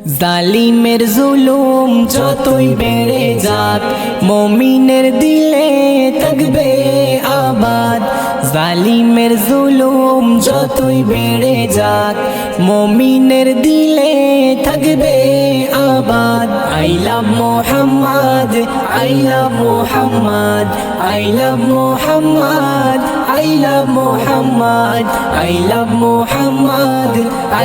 জালিমের জুলুম যতই বেড়ে যাক, মুমিনের দিলে থাকবে আবাদ। জালিমের জুলুম যতই বেড়ে যাক, মুমিনের দিলে থাকবে আবাদ। I love Muhammad, I love Muhammad, I love Muhammad, I love Muhammad, I love Muhammad,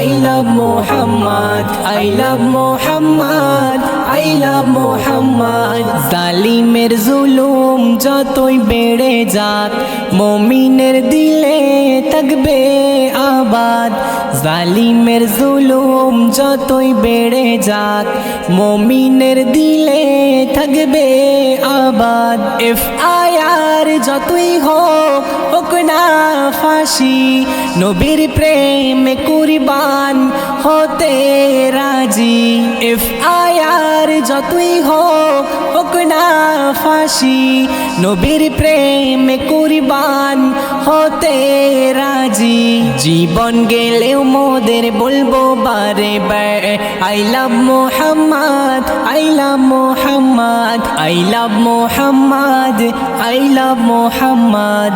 I love Muhammad, I love Muhammad, I love Muhammad. জালিমের জুলুম যতই বেড়ে যাক, মুমিনের দিলে থাকবে আবাদ। জালিমের জুলুম যতই বেড়ে যাক, মুমিনের দিলে থাকবে আবাদ। FIR যতই হোক না ফাঁসি, নবীর প্রেমে কুরবান হতে রাজি। FIR যতই হোক না ফাঁসি, নবীর প্রেমে কুরবান হতে রাজি। জীবন গেলেও মোদের বলবো বারে বারে, I love Muhammad, I love Muhammad, I love Muhammad, I love Muhammad,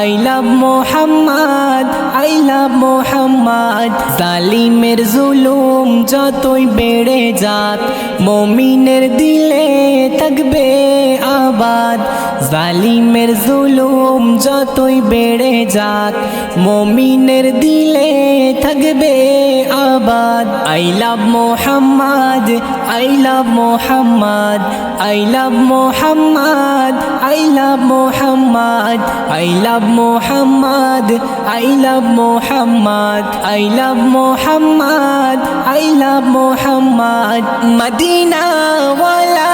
I love Muhammad, I love Muhammad. জালিমের জুলুম যতই বেড়ে যাক, মুমিনের দিলে থাকবে আবাদ। জালিমের জুলুম যতই বেড়ে যাক, মুমিনের দিলে থাকবে আবাদ। I love Muhammad, I love Muhammad, I love Muhammad, I love Muhammad, I love Muhammad, I love Muhammad, I love Muhammad, I love Muhammad. Medina ওয়ালা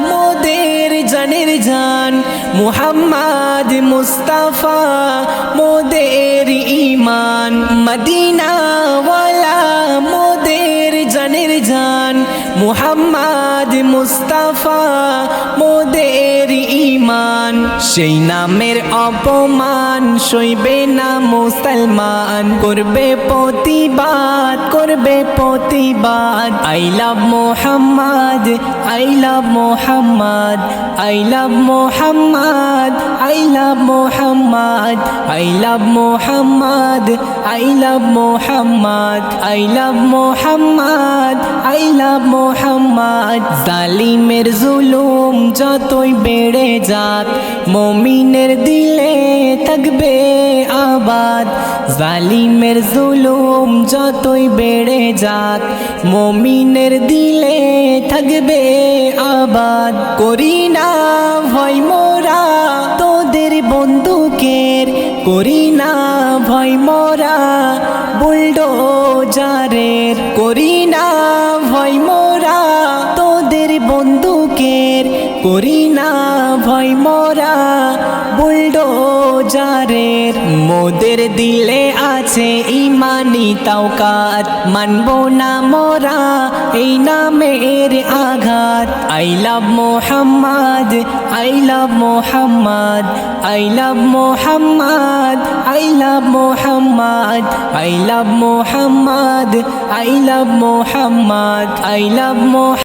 মোদের জানের জান, মুহাম্মদ মুস্তাফা মোদের ঈমান। মদিনা ওয়ালা মোদের জানের জান, মুহাম্মদ মুস্তাফা মোদের ঈমান। সেই নামের অপমান সইবে না মুসলমান, করবে প্রতিবাদ, করবে প্রতিবাদ। I love Muhammad, I love Muhammad, I love Muhammad, I love Muhammad, I love Muhammad, I love Muhammad, I love Muhammad, I love Muhammad. জালিমের জুলুম যতই বেড়ে যাক, মুমিনের দিলে থাকবে আবাদ। জালিমের জুলুম যতই বেড়ে যাক, মুমিনের দিলে থাকবে আবাদ। করি না ভয় মোরা তোদের বন্দুকের, করি না ভয় মোরা বুলডোজারের, করি না ভয় মোরা তোদের বন্দুকের, করি না ভয় মোরা বুলডোজারের। মোদের দিলে আছে ইমানি তাওকাত, মানবো না মোরা এই নামের আঘাত। I love Muhammad, I love Muhammad, I love Muhammad, I love Muhammad, I love Muhammad, I love Muhammad, I love Muhammad.